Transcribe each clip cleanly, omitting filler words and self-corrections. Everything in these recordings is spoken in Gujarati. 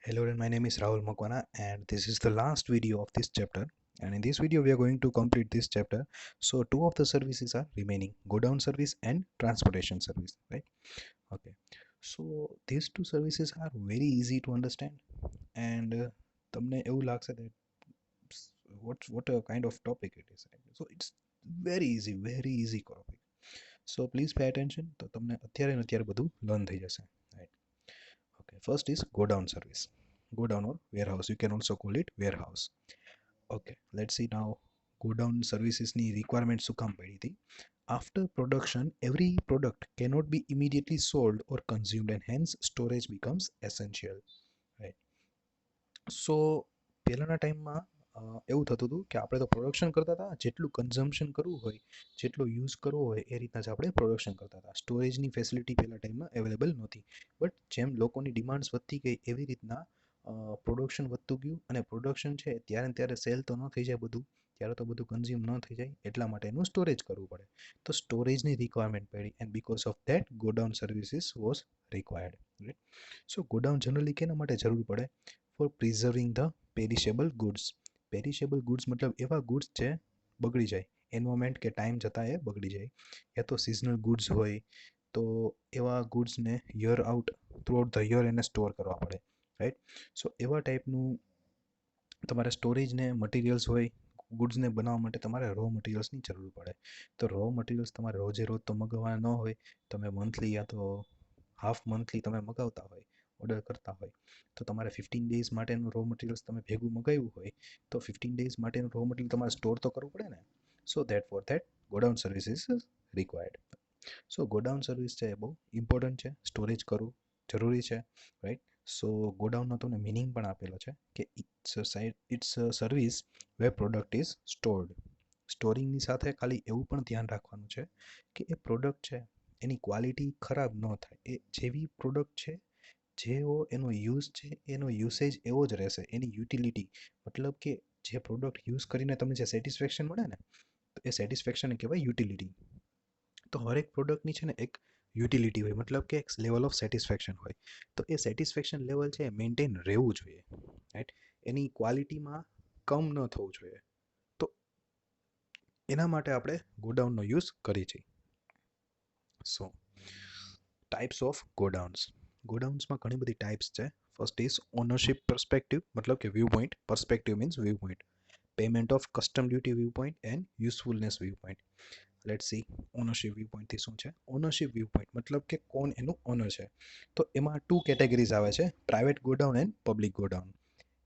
Hello, and my name is Rahul Makwana, and this is the last video of this chapter. And in this video, we are going to complete this chapter. So, two of the services are remaining: go down service and transportation service, right? Okay. So, these two services are very easy to understand, and તમને એવું લાગશે that what a kind of topic it is. Right? So, it's very easy topic. So, please pay attention. તો તમને અત્યારે ને અત્યારે બધું learn થઈ જશે. Right? Okay, first is go down service. Go down or warehouse. You can also call it warehouse. Okay, let's see now. Go down services ની requirement શું કામ પડી હતી? After production, every product cannot be immediately sold or consumed, and hence storage becomes essential. Right. So પહેલાના ટાઈમમાં એવું થતું હતું કે આપણે તો પ્રોડક્શન કરતા હતા, જેટલું કન્ઝમ્પશન કરવું હોય, જેટલો યુઝ કરવો હોય એ રીતના જ આપણે પ્રોડક્શન કરતા હતા. સ્ટોરેજની ફેસિલિટી પહેલા ટાઈમમાં અવેલેબલ નહોતી, બટ જેમ લોકોની ડિમાન્ડ્સ વધતી ગઈ એવી રીતના પ્રોડક્શન વધતું ગયું, અને પ્રોડક્શન છે ત્યારે ને ત્યારે સેલ તો ન થઈ જાય બધું, ત્યારે તો બધું કન્ઝ્યુમ ન થઈ જાય, એટલા માટે એનું સ્ટોરેજ કરવું પડે. તો સ્ટોરેજની રિક્વાયરમેન્ટ પડી, and because of that godown services was required. Right. So godown generally કેના માટે જરૂર પડે? For preserving the perishable goods. Perishable goods મતલબ એવા ગુડ્સ જે બગડી જાય, એન્વાયરમેન્ટ કે ટાઈમ જતાં એ બગડી જાય, યા તો સિઝનલ ગુડ્સ હોય તો એવા ગુડ્સને year out throughout the year એને સ્ટોર કરવા પડે. રાઈટ. સો એવા ટાઈપનું તમારે સ્ટોરેજને મટીરિયલ્સ હોય, ગુડ્સને બનાવવા માટે તમારે રો મટીરિયલ્સની જરૂર પડે. તો રો મટીરિયલ્સ તમારે રોજે રોજ તો મગાવવાના ન હોય, તમે મંથલી યા તો હાફ મંથલી તમે મગાવતા હોય, ઓર્ડર કરતા હોય, તો તમારે 15 ડેઝ માટેનું રો મટીરિયલ્સ તમે ભેગું મગાવ્યું હોય તો 15 ડેઝ માટેનું રો મટીરિયલ તમારે સ્ટોર તો કરવું પડે ને. So that for that godown service is required. So godown service છે એ બહુ ઇમ્પોર્ટન્ટ છે, સ્ટોરેજ કરવું જરૂરી છે. રાઈટ. સો ગોડાઉનનો તમને મિનિંગ પણ આપેલો છે કે it's service way product is stored. સ્ટોરિંગની સાથે ખાલી એવું પણ ધ્યાન રાખવાનું છે કે એ પ્રોડક્ટ છે એની ક્વોલિટી ખરાબ ન થાય. એ જેવી પ્રોડક્ટ છે, જેવો એનો યુઝ છે, એનો યુસેજ એવો જ રહેશે. એની યુટિલિટી મતલબ કે જે પ્રોડક્ટ યુઝ કરીને તમને જે સેટિસ્ફેક્શન મળે ને, તો એ સેટિસ્ફેક્શન કહેવાય યુટિલિટી. તો હરેક પ્રોડક્ટની છે ને એક યુટિલિટી હોય, મતલબ કે એક લેવલ ઓફ સેટિસ્ફેક્શન હોય. તો એ સેટિસ્ફેક્શન લેવલ છે મેન્ટેન રહેવું જોઈએ. રાઈટ. એની ક્વોલિટીમાં કમ ન થવું જોઈએ. તો એના માટે આપણે ગોડાઉનનો યુઝ કરીએ છીએ. સો ટાઈપ્સ ઓફ ગોડાઉન્સ. ગોડાઉન્સમાં ઘણી બધી ટાઈપ્સ છે. ફર્સ્ટ ઇઝ ઓનરશિપ પર્સપેક્ટિવ, મતલબ કે view point. Perspective means view point. Payment of custom duty view point and usefulness view point. Let's see ownership view પોઈન્ટથી શું છે. ઓનરશિપ વ્યૂ પોઈન્ટ મતલબ કે કોણ એનું ઓનર છે. તો એમાં ટુ કેટેગરીઝ આવે છે: private godown and public godown.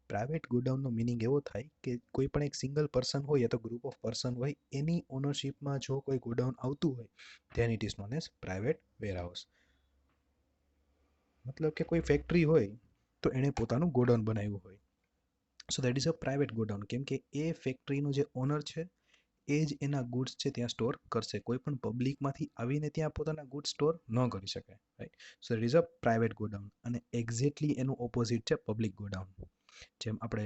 Private ગોડાઉનનો મિનિંગ એવો થાય કે કોઈ પણ એક સિંગલ પર્સન હોય યા તો ગ્રુપ ઓફ પર્સન હોય, એની ઓનરશિપમાં જો કોઈ ગોડાઉન આવતું હોય, then it is known as private warehouse. મતલબ કે કોઈ ફેક્ટરી હોય તો એણે પોતાનું ગોડાઉન બનાવ્યું હોય, so that is a private godown. કેમ કે એ ફેક્ટરીનો જે ઓનર છે એ જ એના ગુડ્સ છે ત્યાં સ્ટોર કરશે. કોઈ પણ પબ્લિકમાંથી આવીને ત્યાં પોતાના ગુડ્સ સ્ટોર ન કરી શકે. Right. So that is a private godown. અને એક્ઝેક્ટલી એનું ઓપોઝિટ છે પબ્લિક ગોડાઉન. જેમ આપણે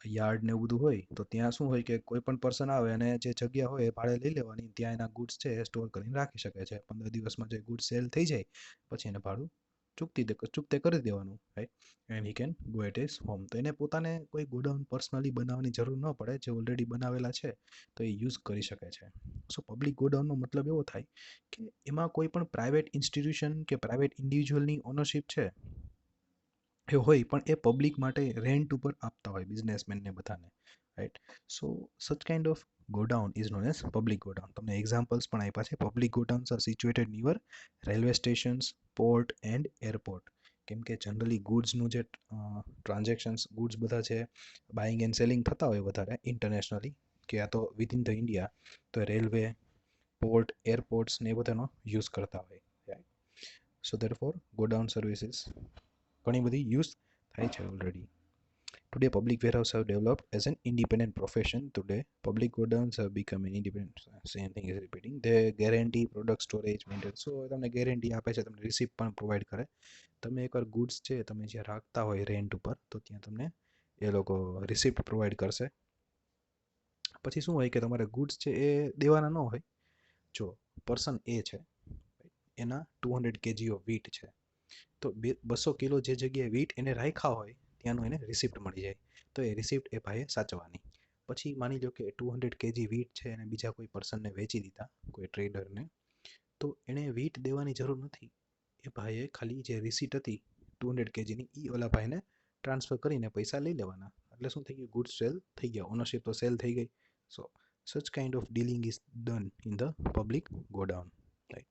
યાર્ડ ને એવું બધું હોય તો ત્યાં શું હોય કે કોઈ પણ પર્સન આવે અને જે જગ્યા હોય એ ભાડે લઈ લેવાની, ત્યાં એના ગુડ્સ છે એ સ્ટોર કરીને રાખી શકે છે. 15 દિવસમાં જે ગુડ્સ સેલ થઈ જાય પછી એને ભાડું ચૂકતે કરી દેવાનું. Right. And he can go at his home. તો એને પોતાને કોઈ ગોડાઉન પર્સનલી બનાવવાની જરૂર ન પડે, જે ઓલરેડી બનાવેલા છે તો એ યુઝ કરી શકે છે. સો પબ્લિક ગોડાઉનનો મતલબ એવો થાય કે એમાં કોઈ પણ પ્રાઇવેટ ઇન્સ્ટિટ્યુશન કે પ્રાઇવેટ ઇન્ડિવિજ્યુઅલની ઓનરશિપ છે એ હોય, પણ એ પબ્લિક માટે રેન્ટ ઉપર આપતા હોય, બિઝનેસમેનને બધાને. Right. So such kind of godown is known as public godown. તમને એક્ઝામ્પલ્સ પણ આપ્યા છે. Public godowns are situated near railway stations, port and airport. કેમ કે જનરલી ગુડ્સનું જે ટ્રાન્ઝેક્શન્સ, ગુડ્સ બધા છે બાઇંગ એન્ડ સેલિંગ થતા હોય વધારે ઇન્ટરનેશનલી કે યા તો વિધિન ધ ઇન્ડિયા, તો રેલવે, પોર્ટ, એરપોર્ટ્સ ને એ બધાનો યુઝ કરતા હોય. Right. So that four godown services ઘણી બધી યુઝ થાય છે already. Today, public warehouse have developed as an independent profession. Today, public godowns have become an independent. Same thing is repeating. They guarantee product storage, maintenance. So તમને ગેરંટી આપે છે, તમને રિસિપ્ટ પણ પ્રોવાઈડ કરે. તમે એકવાર ગુડ્સ છે તમે જ્યાં રાખતા હોય રેન્ટ ઉપર, તો ત્યાં તમને એ લોકો રિસિપ્ટ પ્રોવાઈડ કરશે. પછી શું હોય કે તમારે ગુડ્સ છે એ દેવાના ન હોય. જો પર્સન એ છે, એના 200 kg ઓફ વીટ છે, તો 200 કિલો જે જગ્યાએ વીટ એને રાખ્યા હોય ત્યાંનું એને રિસિપ્ટ મળી જાય. તો એ રિસિપ્ટ એ ભાઈએ સાચવવાની. પછી માની લો કે 200 kg વીટ છે અને બીજા કોઈ પર્સનને વેચી દીધા, કોઈ ટ્રેડરને, તો એણે વીટ દેવાની જરૂર નથી. એ ભાઈએ ખાલી જે રિસિપ્ટ હતી 200 kgની એ ઓલા ભાઈને ટ્રાન્સફર કરીને પૈસા લઈ લેવાના. એટલે શું થઈ ગયું? ગુડ્સ સેલ થઈ ગયા, ઓનરશિપ તો સેલ થઈ ગઈ. સો such kind of dealing is done in the public godown, right?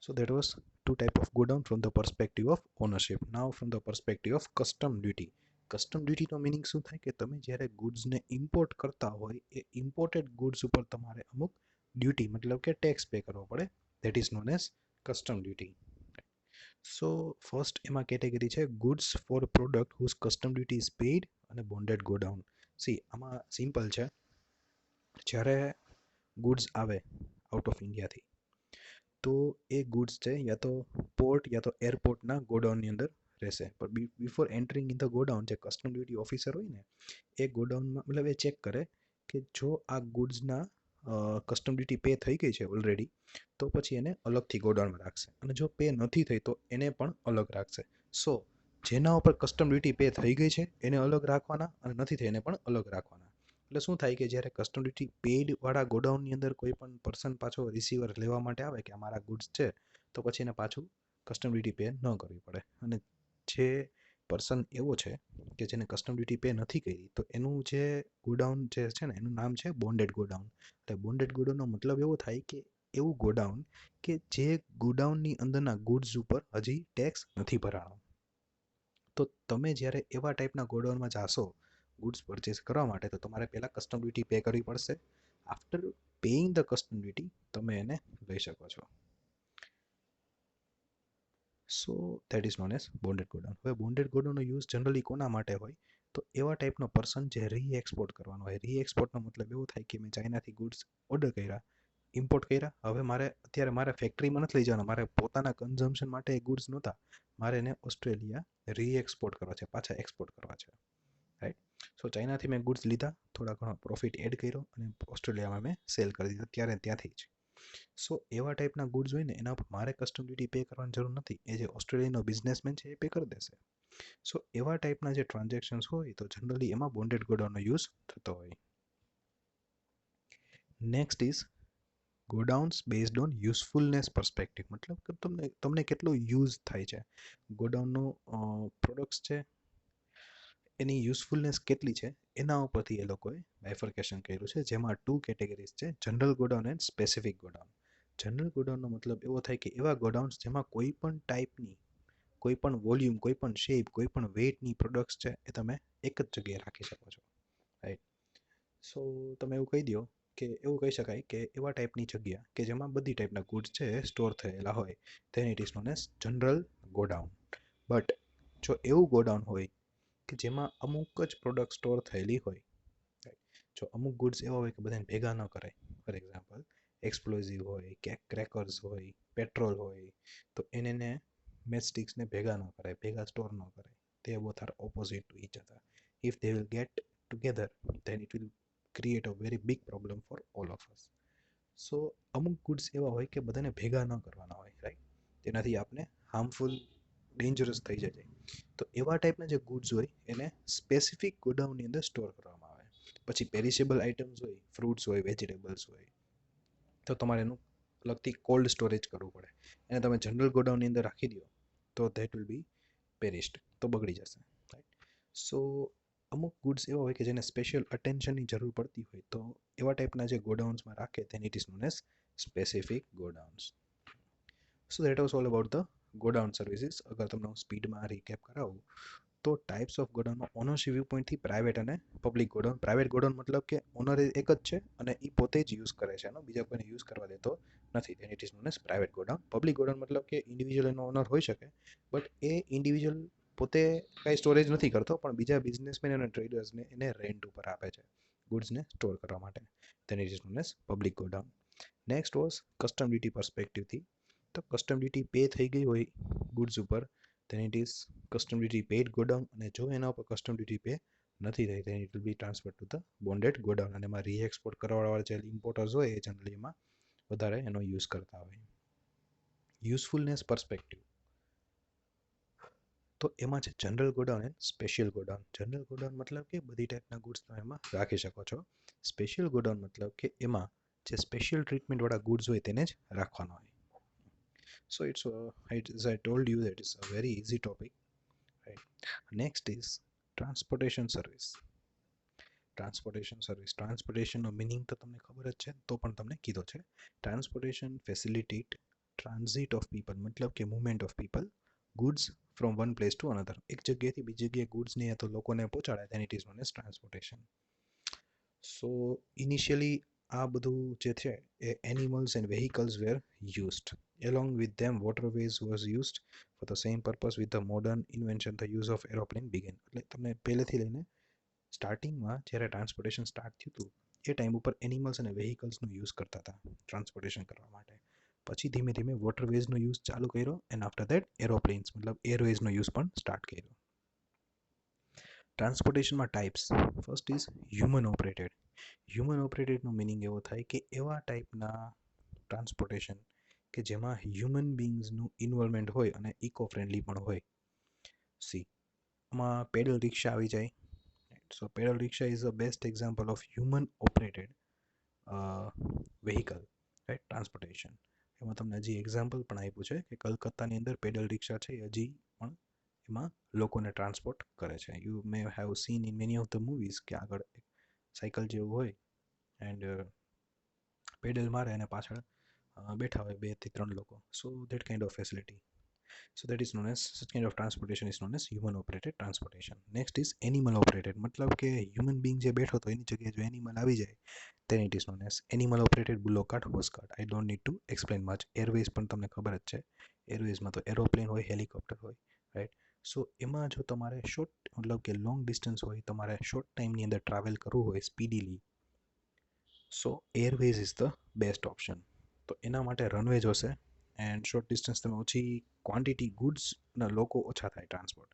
So that was two type of godown from the perspective of ownership. Now from the perspective of custom duty. Custom ડ્યુટીનો મિનિંગ શું થાય કે તમે જ્યારે ગુડ્સને ઇમ્પોર્ટ કરતા હોય એ ઇમ્પોર્ટેડ ગુડ્સ ઉપર તમારે અમુક ડ્યુટી મતલબ કે ટેક્સ પે કરવો પડે. That is known as custom duty. So first એમાં કેટેગરી છે goods for product whose custom duty is paid અને બોન્ડેડ ગોડાઉન. સી આમાં સિમ્પલ છે. જ્યારે ગુડ્સ આવે આઉટ ઓફ ઇન્ડિયાથી તો એ ગુડ્સ છે યા તો પોર્ટ યા તો એરપોર્ટના ગોડાઉનની અંદર રહેશે. પણ before entering in the godown જે કસ્ટમ ડ્યુટી ઓફિસર હોય ને એ ગોડાઉનમાં મતલબ એ ચેક કરે કે જો આ ગુડ્સના કસ્ટમ ડ્યુટી પે થઈ ગઈ છે ઓલરેડી તો પછી એને અલગથી ગોડાઉનમાં રાખશે, અને જો પે નથી થઈ તો એને પણ અલગ રાખશે. સો જેના ઉપર કસ્ટમ ડ્યુટી પે થઈ ગઈ છે એને અલગ રાખવાના અને નથી થઈ એને પણ અલગ રાખવાના. એટલે શું થાય કે જ્યારે કસ્ટમ ડ્યુટી પેઇડ વાળા ગોડાઉનની અંદર કોઈ પણ પર્સન પાછો રિસીવર લેવા માટે આવે કે અમારા ગુડ્સ છે, તો પછી એને પાછું કસ્ટમ ડ્યુટી પે ન કરવી પડે. અને જે પર્સન એવો છે કે જેને કસ્ટમ ડ્યુટી પે નથી કરી તો એનું જે ગોડાઉન જે છે ને એનું નામ છે બોન્ડેડ ગોડાઉન. એટલે બોન્ડેડ ગોડાઉનનો મતલબ એવો થાય કે એવું ગોડાઉન કે જે ગોડાઉનની અંદરના ગુડ્સ ઉપર હજી ટેક્સ નથી ભરાણો. તો તમે જ્યારે એવા ટાઈપના ગોડાઉનમાં જાશો ગુડ્સ પરચેસ કરવા માટે તો તમારે પહેલાં કસ્ટમ ડ્યુટી પે કરવી પડશે. After paying the custom duty તમે એને લઈ શકો છો. સો that is known as bonded godown. હવે બોન્ડેડ ગોડાઉનનો યુઝ જનરલી કોના માટે હોય તો એવા ટાઈપનો પર્સન જે રી એક્સપોર્ટ કરવાનો હોય. રી એક્સપોર્ટનો મતલબ એવો થાય કે મેં ચાઇનાથી ગુડ્સ ઓર્ડર કર્યા, ઇમ્પોર્ટ કર્યા, હવે અત્યારે મારે ફેક્ટરીમાં નથી લઈ જવાના, મારે પોતાના કન્ઝમ્પશન માટે એ ગુડ્સ નહોતા, મારે એને ઓસ્ટ્રેલિયા રી એક્સપોર્ટ કરવા છે, પાછા એક્સપોર્ટ કરવા છે, રાઈટ. સો ચાઇનાથી મેં ગુડ્સ લીધા, થોડા ઘણો પ્રોફિટ એડ કર્યો અને ઓસ્ટ્રેલિયામાં મેં સેલ કરી દીધા ત્યાંથી જ. સો એવા ટાઈપના ગુડ્સ હોય ને એના ઉપર મારે કસ્ટમ ડ્યુટી પે કરવાની જરૂર નથી, એ જે ઓસ્ટ્રેલિયાનો બિઝનેસમેન છે એ પે કરી દેશે. સો એવા ટાઈપના જે ટ્રાન્ઝેક્શન્સ હોય તો જનરલી એમાં બોન્ડેડ ગોડાઉનનો યુઝ થતો હોય. Next is godowns based on usefulness perspective. મતલબ કે તમને કેટલો યુઝ થાય છે ગોડાઉનનો પ્રોડક્ટ્સ છે એની યુઝફુલનેસ કેટલી છે એના ઉપરથી એ લોકોએ બાયફર્કેશન કર્યું છે, જેમાં 2 કેટેગરીઝ છે, general godown and specific godown. General ગોડાઉનનો મતલબ એવો થાય કે એવા ગોડાઉન્સ જેમાં કોઈ પણ ટાઈપની, કોઈ પણ વોલ્યુમ, કોઈ પણ શેપ, કોઈ પણ વેઇટની પ્રોડક્ટ્સ છે એ તમે એક જ જગ્યાએ રાખી શકો છો, રાઈટ. સો તમે એવું કહી દો કે એવું કહી શકાય કે એવા ટાઈપની જગ્યા કે જેમાં બધી ટાઈપના ગુડ્સ છે એ સ્ટોર થયેલા હોય, then it is known as general godown. But જો એવું ગોડાઉન હોય કે જેમાં અમુક જ પ્રોડક્ટ સ્ટોર થયેલી હોય, જો અમુક ગુડ્સ એવા હોય કે બધાને ભેગા ન કરાય, ફોર એક્ઝામ્પલ એક્સપ્લોઝિવ હોય કે ક્રેકર્સ હોય, પેટ્રોલ હોય, તો એને મેચસ્ટિક્સને ભેગા ન કરાય, ભેગા સ્ટોર ન કરાય. They both are opposite to each other. If they will get together then it will create a very big problem for all of us. સો અમુક ગુડ્સ એવા હોય કે બધાને ભેગા ન કરવાના હોય, રાઈટ, તેનાથી આપણે હાર્મફુલ, ડેન્જરસ થઈ જાય. તો એવા ટાઈપના જે ગુડ્સ હોય એને સ્પેસિફિક ગોડાઉનની અંદર સ્ટોર કરવામાં આવે. પછી પેરિશેબલ આઇટમ્સ હોય, ફ્રૂટ્સ હોય, વેજીટેબલ્સ હોય, તો તમારે એનું અલગથી કોલ્ડ સ્ટોરેજ કરવું પડે. એને તમે જનરલ ગોડાઉનની અંદર રાખી દો તો ધેટ વિલ બી પેરિસ્ડ, તો બગડી જશે, રાઈટ. સો અમુક ગુડ્સ એવા હોય કે જેને સ્પેશિયલ અટેન્શનની જરૂર પડતી હોય તો એવા ટાઈપના જે ગોડાઉન્સમાં રાખે then it is known as specific godowns. So that was all about the godown services. અગર તમને હું સ્પીડમાં રીકેપ કરાવું તો ટાઈપ્સ ઓફ ગોડાઉનમાં ઓનરશિપ વ્યૂ પોઈન્ટથી પ્રાઇવેટ અને પબ્લિક ગોડાઉન. પ્રાઇવેટ ગોડાઉન મતલબ કે ઓનર એક જ છે અને એ પોતે જ યુઝ કરે છે, એનો બીજા કોઈને યુઝ કરવા દેતો નથી, then it is known as private godown. Public godown મતલબ કે ઇન્ડિવિજ્યુઅલ એનો ઓનર હોઈ શકે બટ એ ઇન્ડિવિજ્યુઅલ પોતે કાંઈ સ્ટોરેજ નથી કરતો પણ બીજા બિઝનેસમેન અને ટ્રેડર્સને એને રેન્ટ ઉપર આપે છે ગુડ્સને સ્ટોર કરવા માટે, then it is known as public godown. Next was custom duty પર્સપેક્ટિવથી. તો કસ્ટમ ડ્યુટી પે થઈ ગઈ હોય ગુડ્સ ઉપર then it is custom duty paid godown, અને જો એના ઉપર કસ્ટમ ડ્યુટી પે નથી થઈ then it will be transferred to the bonded godown. અને એમાં રીએક્સપોર્ટ કરવાવાળા જે ઇમ્પોર્ટર્સ હોય એ જનરલી એમાં વધારે એનો યુઝ કરતા હોય. યુઝફુલનેસ પર્સપેક્ટિવ તો એમાં છે general godown and special godown. General godown મતલબ કે બધી ટાઈપના ગુડ્સ તમે એમાં રાખી શકો છો. સ્પેશિયલ ગોડાઉન મતલબ કે એમાં જે સ્પેશિયલ ટ્રીટમેન્ટવાળા ગુડ્સ હોય તેને જ રાખવાનો હોય. So as I told you that it's a very easy topic, right? Next is transportation service. ટ્રાન્સપોર્ટેશનનો મિનિંગ તો તમને ખબર જ છે, તો પણ તમને કીધો છે. Transportation facilitate transit of people, મતલબ કે movement of people goods from one place to another. એક જગ્યાએથી બીજી જગ્યાએ ગુડ્સને યા તો લોકોને પહોંચાડે, then it is known as transportation. So initially આ બધું જે છે એ animals and vehicles were used. Along with them waterways was used for the same purpose. With the modern invention the use of aeroplane began. એટલે તમને પહેલેથી લઈને સ્ટાર્ટિંગમાં જ્યારે ટ્રાન્સપોર્ટેશન સ્ટાર્ટ થયું હતું એ ટાઈમ ઉપર એનિમલ્સ અને વેહિકલ્સનો યુઝ કરતા હતા ટ્રાન્સપોર્ટેશન કરવા માટે. પછી ધીમે ધીમે વોટરવેઝનો યુઝ ચાલુ કર્યો એન્ડ આફ્ટર દેટ એરોપ્લેન્સ મતલબ એરવેઝનો યુઝ પણ સ્ટાર્ટ કર્યો. ટ્રાન્સપોર્ટેશનમાં types. First is human operated. Human ઓપરેટેડનો મિનિંગ એવો થાય કે એવા ટાઈપના ટ્રાન્સપોર્ટેશન કે જેમાં હ્યુમન બીંગ્સનું ઇન્વોલ્વમેન્ટ હોય અને ઇકો ફ્રેન્ડલી પણ હોય. સી આમાં પેડલ રિક્ષા આવી જાય. So pedal rickshaw is a best example of human operated vehicle, right, transportation. એમાં તમને હજી એક્ઝામ્પલ પણ આપ્યું છે કે કલકત્તાની અંદર પેડલ રિક્ષા છે હજી પણ એમાં લોકોને ટ્રાન્સપોર્ટ કરે છે. You may have seen in many of the movies કે આગળ સાયકલ જેવું હોય એન્ડ પેડલ મારે અને પાછળ બેઠા હોય 2 થી 3 લોકો. સો that kind of facility. So that is known as, such kind of transportation is known as human operated transportation. Next is animal operated, મતલબ કે human being જે બેઠો તો એની જગ્યાએ જો એનિમલ આવી જાય then it is known as animal operated bullock cart, horse cart. I don't need to explain much. Airways પણ તમને ખબર જ છે. એરવેઝમાં તો એરોપ્લેન હોય, હેલિકોપ્ટર હોય, રાઈટ. સો એમાં જો તમારે શોર્ટ મતલબ કે લોંગ ડિસ્ટન્સ હોય, તમારે શોર્ટ ટાઈમની અંદર ટ્રાવેલ કરવું હોય speedily, so airways is the best option. તો એના માટે રનવે જોશે એન્ડ શોર્ટ ડિસ્ટન્સ તમે ઓછી ક્વોન્ટિટી ગુડ્સના લોકો ઓછા થાય ટ્રાન્સપોર્ટ.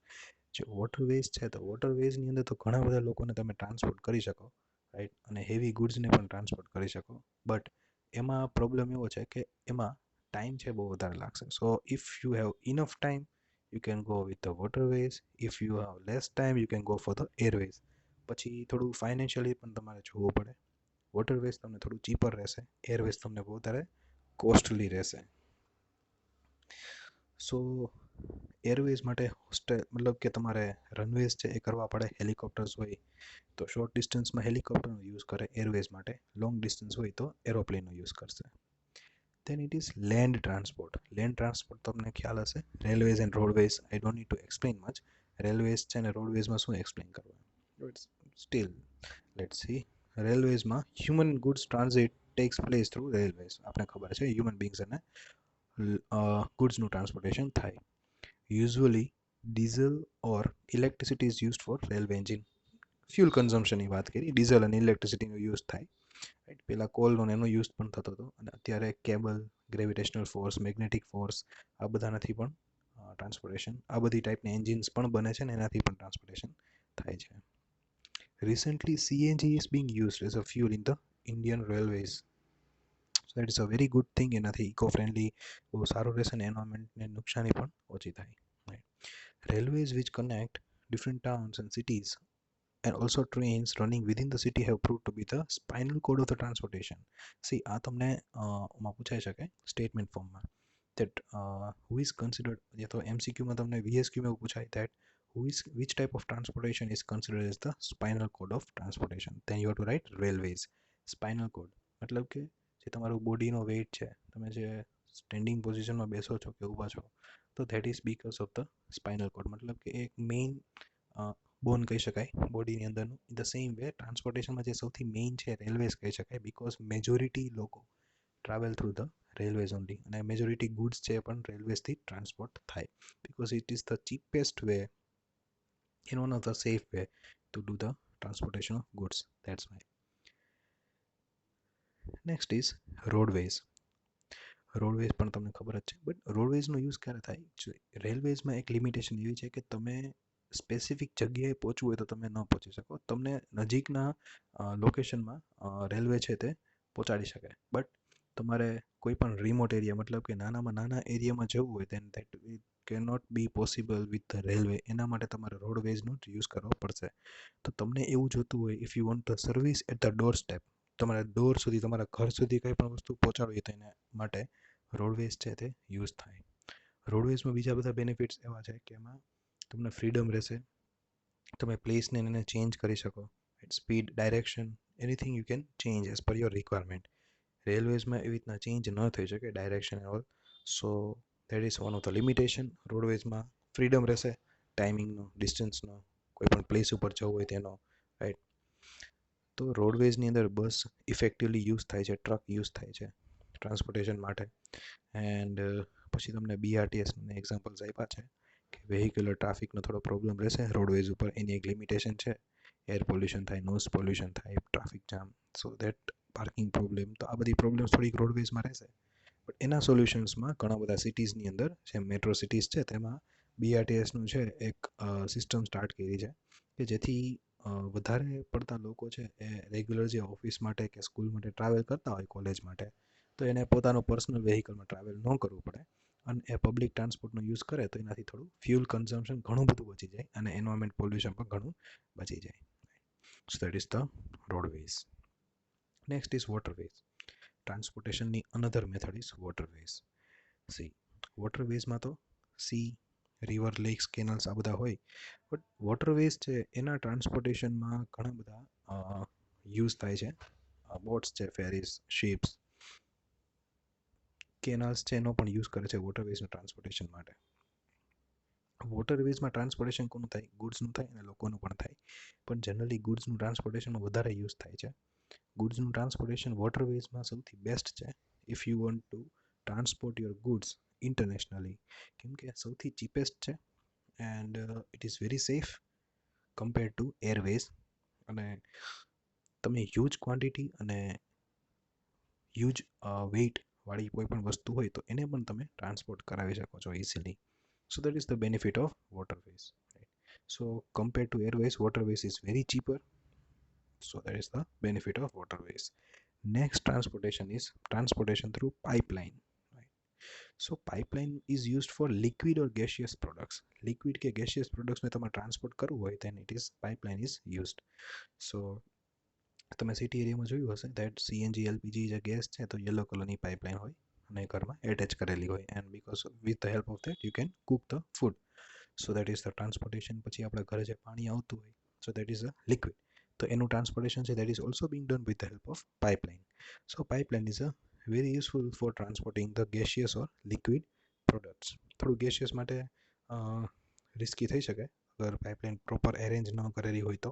જે વોટરવેઝ છે તો વોટરવેઝની અંદર તો ઘણા બધા લોકોને તમે ટ્રાન્સપોર્ટ કરી શકો, રાઈટ, અને હેવી ગુડ્સને પણ ટ્રાન્સપોર્ટ કરી શકો. બટ એમાં પ્રોબ્લેમ એવો છે કે એમાં ટાઈમ છે બહુ વધારે લાગશે. So if you have enough time you can go with the waterways. If you have less time you can go for the airways. પછી થોડું ફાઇનાન્શિયલી પણ તમારે જોવું પડે. વોટરવેઝ તમને થોડું ચીપર રહેશે, એરવેઝ તમને બહુ વધારે કોસ્ટલી રહેશે. સો એરવેઝ માટે મતલબ કે તમારે રનવેઝ છે એ કરવા પડે. હેલિકોપ્ટર્સ હોય તો શોર્ટ ડિસ્ટન્સમાં હેલિકોપ્ટરનો યુઝ કરે એરવેઝ માટે, લોંગ ડિસ્ટન્સ હોય તો એરોપ્લેનનો યુઝ કરશે. then it is land transport. Land transport તમને ખ્યાલ હશે, railways and roadways. I don't need to explain much. Railways છે ને રોડવેઝમાં શું એક્સપ્લેન કરવું, બટ સ્ટીલ લેટ્સ સી. રેલવેઝમાં human goods transit takes place through railways. આપણે ખબર છે હ્યુમન બીંગ્સ અને ગુડ્સનું ટ્રાન્સપોર્ટેશન થાય. Usually diesel or electricity is used for railway engine. Fuel કન્ઝમ્પશનની વાત કરી, ડીઝલ અને ઇલેક્ટ્રિસિટીનો યુઝ થાય, રાઈટ. પહેલાં કોલનો એનો યુઝ પણ થતો હતો અને અત્યારે cable, gravitational force, magnetic force આ બધાનાથી પણ ટ્રાન્સપોર્ટેશન, આ બધી ટાઈપની એન્જિન્સ પણ બને છે ને એનાથી પણ ટ્રાન્સપોર્ટેશન થાય છે. Recently CNG is being used as a fuel in the Indian railways. So that is a very good thing. એનાથી ઇકો ફ્રેન્ડલી બહુ સારું રહેશે અને એન્વાયરમેન્ટને નુકસાની પણ ઓછી થાય. Railways which connect different towns and cities and also trains running within the city have proved to be the spinal cord of the transportation. See, આ તમને માં પૂછાઈ શકે સ્ટેટમેન્ટ ફોર્મમાં that who is considered, યા તો એમસીક્યુમાં તમને વીએસક્યુમાં પૂછાય that who is which type of transportation is considered as the spinal cord of transportation, then you have to write railways. spinal cord મતલબ કે જે તમારું બોડીનો વેઇટ છે, તમે જે સ્ટેન્ડિંગ પોઝિશનમાં બેસો છો કે ઊભા છો, તો that is because of the spinal code. મતલબ કે એક મેઇન બોન કહી શકાય બોડીની અંદરનું. ધ સેમ વે ટ્રાન્સપોર્ટેશનમાં જે સૌથી મેઇન છે રેલવેઝ કહી શકાય, બિકોઝ મેજોરિટી લોકો travel through the railways only, અને મેજોરિટી ગુડ્સ છે પણ રેલવેઝથી ટ્રાન્સપોર્ટ થાય, because it is the cheapest way and one of the safe way to do the transportation of goods. That's why. Next is roadways. Roadways પણ તમને ખબર જ છે, બટ રોડવેઝનો યુઝ ક્યારે થાય? રેલવેઝમાં એક લિમિટેશન એવી છે કે તમે સ્પેસિફિક જગ્યાએ પહોંચવું હોય તો તમે ન પહોંચી શકો. તમને નજીકના લોકેશનમાં રેલવે છે તે પહોંચાડી શકે, બટ તમારે કોઈ પણ રિમોટ એરિયા મતલબ કે નાનામાં નાના એરિયામાં જવું હોય then that cannot be possible with the railway. એના માટે તમારે રોડવેઝનો જ યુઝ કરવો પડશે. તો તમને એવું જોતું હોય, if you want the service at the doorstep, તમારા ડોર સુધી, તમારા ઘર સુધી કંઈ પણ વસ્તુ પહોંચાડવી તો એના માટે રોડવેઝ છે તે યુઝ થાય. રોડવેઝમાં બીજા બધા બેનિફિટ્સ એવા છે કે એમાં તમને ફ્રીડમ રહેશે, તમે પ્લેસને એને ચેન્જ કરી શકો, speed, direction, anything you can change as per your requirement. રેલવેઝમાં એવી રીતના ચેન્જ ન થઈ શકે direction all. So that is one of the limitation. રોડવેઝમાં ફ્રીડમ રહેશે ટાઈમિંગનો, ડિસ્ટન્સનો, કોઈ પણ પ્લેસ ઉપર જવું હોય તેનો, રાઈટ. તો રોડવેઝની અંદર બસ ઇફેક્ટિવલી યુઝ થાય છે, ટ્રક યુઝ થાય છે ટ્રાન્સપોર્ટેશન માટે. એન્ડ પછી તમને BRTSના એક્ઝામ્પલ્સ આપ્યા છે કે વેહિક્યુલર ટ્રાફિકનો થોડો પ્રોબ્લેમ રહેશે રોડવેઝ ઉપર, એની એક લિમિટેશન છે. એર પોલ્યુશન થાય, નોઇઝ પોલ્યુશન થાય, traffic jam, so that parking problem, તો આ બધી પ્રોબ્લેમ્સ થોડીક રોડવેઝમાં રહેશે. બટ એના સોલ્યુશન્સમાં ઘણા બધા સિટીઝની અંદર, જેમ મેટ્રો સિટીઝ છે તેમાં BRTSનું છે એક સિસ્ટમ સ્ટાર્ટ કરી છે કે જેથી વધારે પડતા લોકો છે એ રેગ્યુલર જે ઓફિસ માટે કે સ્કૂલ માટે ટ્રાવેલ કરતા હોય, કોલેજ માટે, તો એને પોતાનું પર્સનલ વેહિકલમાં ટ્રાવેલ ન કરવું પડે અને એ પબ્લિક ટ્રાન્સપોર્ટનો યુઝ કરે તો એનાથી થોડું ફ્યુલ કન્ઝમ્પશન ઘણું બધું બચી જાય અને એન્વાયરમેન્ટ પોલ્યુશન પણ ઘણું બચી જાય. So that is the roadways. Next is waterways. ટ્રાન્સપોર્ટેશનની another method is waterways. See, વોટરવેઝમાં તો સી, રિવર, લેક્સ, કેનલ્સ આ બધા હોય, બટ વોટરવેઝ છે એના ટ્રાન્સપોર્ટેશનમાં ઘણા બધા યુઝ થાય છે. બોટ્સ છે, ફેરીઝ, શિપ્સ, કેનાલ્સ છે એનો પણ યુઝ કરે છે વોટરવેઝના ટ્રાન્સપોર્ટેશન માટે. વોટરવેઝમાં ટ્રાન્સપોર્ટેશન કોનું થાય? ગુડ્સનું થાય અને લોકોનું પણ થાય, પણ જનરલી ગુડ્સનું ટ્રાન્સપોર્ટેશનમાં વધારે યુઝ થાય છે. ગુડ્સનું ટ્રાન્સપોર્ટેશન વોટરવેઝમાં સૌથી બેસ્ટ છે if you want to transport your goods internationally, કેમ કે સૌથી ચીપેસ્ટ છે and it is very safe compare to Airways. અને તમે હ્યુજ ક્વોન્ટિટી અને હ્યુજ વેઇટવાળી કોઈ પણ વસ્તુ હોય તો એને પણ તમે ટ્રાન્સપોર્ટ કરાવી શકો છો easily. So that is the benefit of waterways. Right? So compared to airways, waterways is very cheaper. So that is the benefit of waterways. Next transportation is transportation through pipeline. Right? So pipeline is used for liquid or gaseous products. Liquid ke gaseous products में तुम्हें transport करવું હોય then it is pipeline is used. So તમે સિટી એરિયામાં જોયું હશે that CNG LPG જે ગેસ છે તો યલો કલરની પાઇપલાઇન હોય અને ઘરમાં એટેચ કરેલી હોય, and because with the help of that you can cook the food. So that is the transportation. પછી આપણા ઘરે જે પાણી આવતું હોય so that is a liquid, તો એનું ટ્રાન્સપોર્ટેશન છે that is also being done with the help of pipeline. So pipeline is a very useful for transporting the gaseous or liquid products. થોડું ગેશિયસ માટે રિસ્કી થઈ શકે અગર પાઇપલાઇન પ્રોપર એરેન્જ ન કરેલી હોય તો,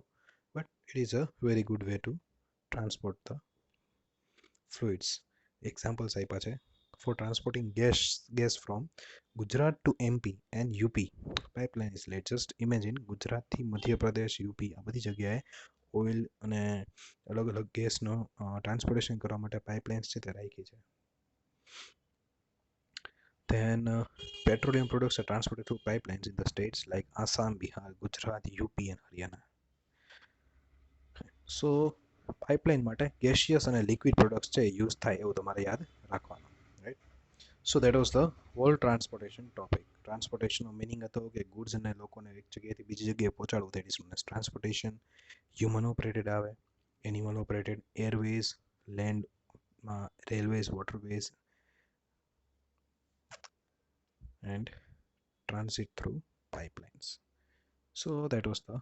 but it is a very good way to transport the fluids. Examples આપ્યા છે. For transporting gas from Gujarat to MP and UP, pipeline is laid. Just imagine ગુજરાતથી મધ્યપ્રદેશ, યુપી આ બધી જગ્યાએ ઓઇલ અને અલગ અલગ ગેસનો ટ્રાન્સપોર્ટેશન કરવા માટે પાઇપલાઇન્સ છે તે રાખી છે. Then petroleum products are transported through pipelines in the states like Assam, Bihar, Gujarat, UP and Haryana. So pipeline માટે ગેશિયસ અને લિક્વિડ પ્રોડક્ટ્સ છે યુઝ થાય એવું તમારે યાદ રાખવાનું, right. So that was the whole transportation topic. ટ્રાન્સપોર્ટેશનનો મિનિંગ હતો કે ગુડ્સ અને લોકોને એક જગ્યાએથી બીજી જગ્યાએ પહોંચાડવું, that is transportation. Human operated આવે, એનિમલ ઓપરેટેડ, એરવેઝ, લેન્ડમાં railways, waterways and transit through pipelines. So that was the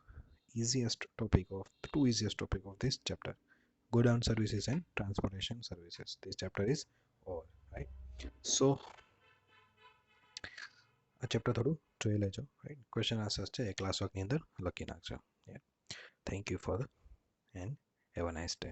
easiest topic of the two easiest topic of this chapter, go down services and transportation services. This chapter is over, right? So આ ચેપ્ટર થોડું જોઈ લેજો, રાઈટ. ક્વેશ્ચન આન્સર્સ છે એ ક્લાસ વર્કની અંદર લખી નાખજો. Thank you for and have a nice day.